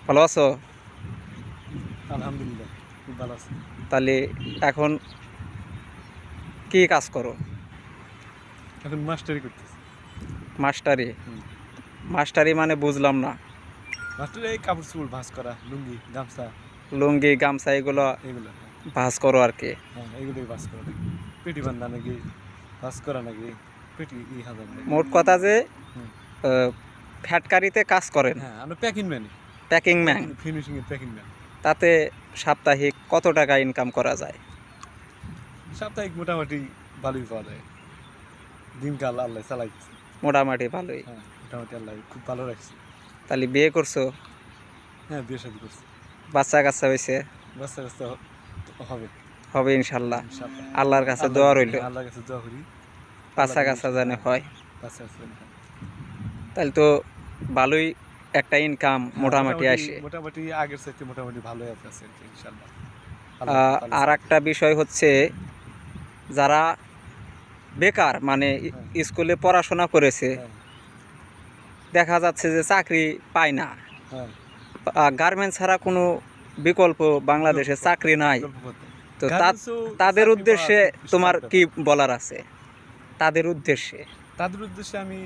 ভালো আছো? আলহামদুলিল্লাহ, খুব ভালো আছি। তাহলে এখন কি কাজ করো? এখন মাস্টারি করতেছি। মাস্টারি? হুম। মাস্টারি মানে বুঝলাম না। মাস্টারি এই কাপড় চোপড় ভাঁজ করা, লুঙ্গি গামছা লুঙ্গি গামছা এগুলো এগুলো। হ্যাঁ, ভাঁজ করো আর কি? হ্যাঁ, এগুলোই ভাঁজ করা নাকি, পেটি বান্ধা নাকি, ভাঁজ করা নাকি, পেটি হাজার নাকি। মোট কথা যে হুম। ফ্যাক্টরিতে কাজ করেন, হ্যাঁ, আমরা packing man. Packing man. Packing finishing এর প্যাকিং ম্যান। তাতে সাপ্তাহিক কত টাকা ইনকাম করা যায়? সাপ্তাহিক মোটামুটি ভালোই পাওয়া যায়। দিনকাল আল্লাহ চালাইছে। মোটামুটি ভালোই। হ্যাঁ, মোটামুটি আল্লাহ খুব ভালো রাখছে। তাহলে বিয়ে করছো? হ্যাঁ, বিয়ে শাদী করছি। বাচ্চা কাচ্চা হয়েছে? বাচ্চা কাচ্চা হবে। হবে ইনশাল্লাহ। ইনশাআল্লাহ। আল্লাহর কাছে দোয়া রইল, আল্লাহর কাছে দোয়া করি। বাচ্চা কাচ্চা জানে হয়। বাচ্চা কাচ্চা জানে হয়। তাহলে তো ভালোই একটা ইনকাম হ্যাঁ, মোটামুটি আসে। মোটামুটি আগের চাইতে মোটামুটি ভালোই আছে আর কি, ইনশাআল্লাহ। আর একটা বিষয় হচ্ছে, যারা বেকার মানে হ্যাঁ, স্কুলে পড়াশোনা করেছে, হ্যাঁ, দেখা যাচ্ছে যে চাকরি পায় না। হ্যাঁ। গার্মেন্টস ছাড়া কোনো বিকল্প বাংলাদেশে চাকরি নাই। বিকল্প পথ। তো গার্মেন্টসও তাদের চাকরি পাওয়া উদ্দেশ্যে খুব তোমার টাফ কি ব্যাপার। বলার আছে? তাদের উদ্দেশ্যে তাদের উদ্দেশ্যে আমি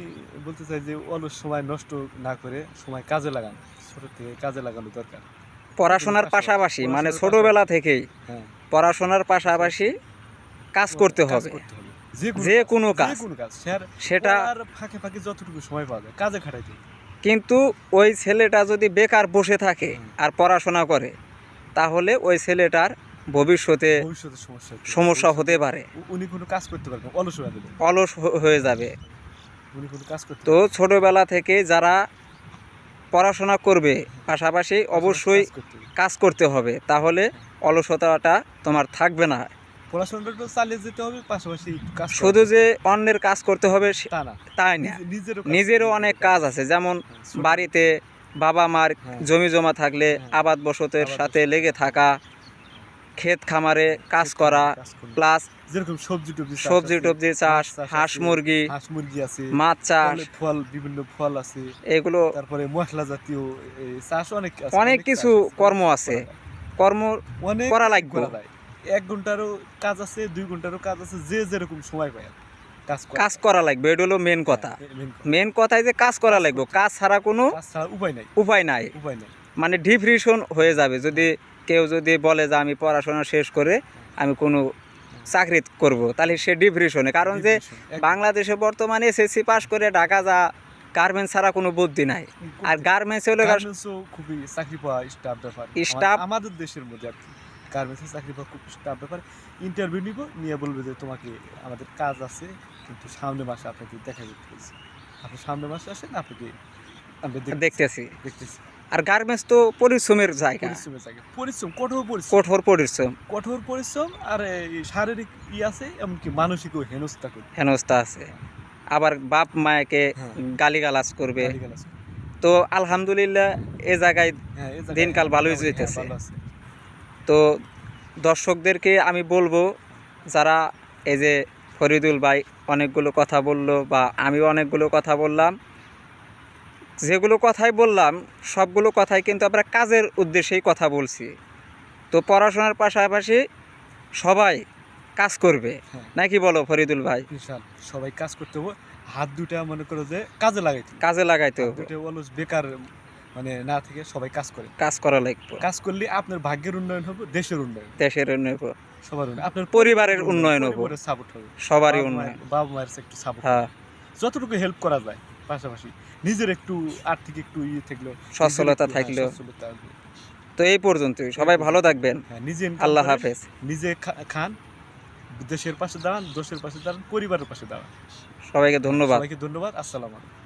বলতে চাই যে অলস সময় নষ্ট না করে সময় কাজে লাগানো, ছোট থেকে কাজে লাগানো দরকার। যে কোনো পড়াশোনার পাশাপাশি মানে পড়াশোনার ছোটবেলা পাশাপাশি। থেকেই হ্যাঁ, পড়াশোনার পাশাপাশি কাজ করতে কাজ হবে। করতে হবে। যে কোনো যে কাজ, কোনো কাজ। সেটা পড়ার ফাঁকে ফাঁকে যতটুকু সময় পাওয়া যায় কাজে খাটাইতে হবে। কিন্তু ওই ছেলেটা যদি বেকার বসে থাকে হুম। আর পড়াশোনা করে, তাহলে ওই ছেলেটার ভবিষ্যতে ভবিষ্যতে সমস্যা হতে পারে। সমস্যা হতে ভবিষ্যতে পারে, উনি কোনো কাজ করতে পারবে না, অলস হয়ে যাবে। অলস হয়ে যাবে। উনি কোনো কাজ করতে তো পারবে না। ছোটবেলা থেকে যারা পড়াশোনা করবে, পাশাপাশি পাশাপাশি অবশ্যই কাজ করতে হবে। কাজ করতে হবে, তাহলে অলসতাটা তোমার থাকবে না। পড়াশোনাটা একটু চালিয়ে যেতে হবে, পাশাপাশি একটু কাজ করা শুধু দরকার। যে অন্যের কাজ করতে হবে তা না, তাই না, নিজেরও কাজ, নিজেরও অনেক কাজ আছে। যেমন হ্যাঁ, ছোট। বাড়িতে বাবা মার হ্যাঁ, জমি জমা থাকলে হ্যাঁ, আবাদ বসতের আবার সাথে বসে লেগে থাকা, ক্ষেত খামারে কাজ ক্ষেত করা, খামারে কাজ করলে, প্লাস যেরকম সবজি টবজি চাষ সবজি আছে, টবজি মাছ চাষ, চাষ হাঁস আছে, মুরগি, হাঁস মুরগি আছে, মাছ চাষ, ফলে ফল বিভিন্ন ফল আছে, এগুলো তারপরে মশলা জাতীয় চাষ অনেক আছে, অনেক অনেক কিছু চাষ আছে, অনেক কর্ম কিছু আছে, করা যায়। কর্ম অনেক করা কিছু লাগবে। করা যায়। ১ ঘন্টারও কাজ আছে, ২ ঘন্টারও কাজ আছে, যে যেরকম সময় পায় আর কি, কাজ করা কাজ যায়। করা লাগবে, এটা হলো মেন হ্যাঁ, কথা। মেইন কথা। মেন কথাই যে কাজ করা কাজ লাগবে, করতে কাজ ছাড়া কোনো কাজ ছাড়া উপায় নাই, উপায় নাই। উপায় নাই। মানে ডিপ্রেশন হয়ে যাবে যদি হ্যাঁ, কেউ যদি বলে যে আমি পড়াশোনা শেষ করে হ্যাঁ, আমি কোনো হ্যাঁ। চাকরি করব, তাহলে সে ডিপ্রেশনে। কারণ যে ডিপ্রেশন একদম। বাংলাদেশে বর্তমানে এসএসসি পাস করে ঢাকা যা, গার্মেন্টস ছাড়া কোনো বুদ্ধি নাই। আর গার্মেন্টস হলো গার্মেন্টসও খুবই চাকরি পাওয়া স্টাফ ব্যাপার। স্টাফ। আমাদের দেশের মধ্যে আর কি গার্মেন্টসে চাকরি পাওয়া খুব টাফ ব্যাপার। ইন্টারভিউ নিব, নিয়ে বলবে যে তোমাকে আমাদের কাজ আছে, কিন্তু সামনের মাসে আপনাকে দেখা করতে বলছি। আপনি সামনের মাসে আসেন, আপনাকে আমরা দেখতেছি। দেখতেছি। আর গার্মেন্টস তো পরিশ্রমের জায়গা, পরিশ্রমের জায়গা, পরিশ্রম, কঠোর পরিশ্রম, কঠোর পরিশ্রম, কঠোর পরিশ্রম। আর এই শারীরিক আছে, এমনকি মানসিকও হেনস্থা করে। হেনস্থা আছে। আবার বাপ মাকে হ্যাঁ, গালিগালাজ করবে। গালিগালাজ করে। তো আলহামদুলিল্লাহ এ জায়গায় হ্যাঁ, এই জায়গায় দিনকাল ভালোই মোটামুটি হ্যাঁ যেতেছে। ভালো আছে। তো দর্শকদেরকে আমি বলবো, যারা এই যে ফরিদুল ভাই অনেকগুলো কথা বললো বা আমিও অনেকগুলো কথা বললাম, যেগুলো কথাই বললাম সবগুলো কথাই কিন্তু আমরা কাজের উদ্দেশ্যেই কথা বলছি। তো পড়াশোনার পাশাপাশি সবাই কাজ করবে, হ্যাঁ, নাকি বলো ফরিদুল ভাই? ইনশাআল্লাহ সবাই কাজ করতে হবে। হাত দুটা মনে করো যে কাজে লাগাইতে হবে। কাজে লাগাইতে হাত হবে, দুটা অলস বেকার মানে না থেকে সবাই কাজ করে। কাজ করা লাগবে। কাজ করলে আপনার ভাগ্যের উন্নয়ন হবে, দেশের উন্নয়ন, দেশের উন্নয়ন, সবার উন্নয়ন, আপনার পরিবারের উন্নয়ন হবো, পরিবারের সাপোর্ট হবে, সবারই উন্নয়ন। বাবা মায়ের একটু সাপোর্ট হ্যাঁ, হবে, যতটুকু হেল্প করা যায়। পাশাপাশি নিজের একটু আর্থিক একটু থাকলো, নিজের সচ্ছলতা একটু, হ্যাঁ, থাকলো। সচ্ছলতা আসবে। তো এই পর্যন্তই, সবাই ভালো থাকবেন। হ্যাঁ, নিজে ইনকাম আল্লাহ করেন, হাফেজ। নিজে খান, দেশের পাশে দাঁড়ান, দেশের পাশে দাঁড়ান, পরিবারের পাশে দাঁড়ান। সবাইকে হ্যাঁ, ধন্যবাদ। সবাইকে ধন্যবাদ। আসসালামু আলাইকুম।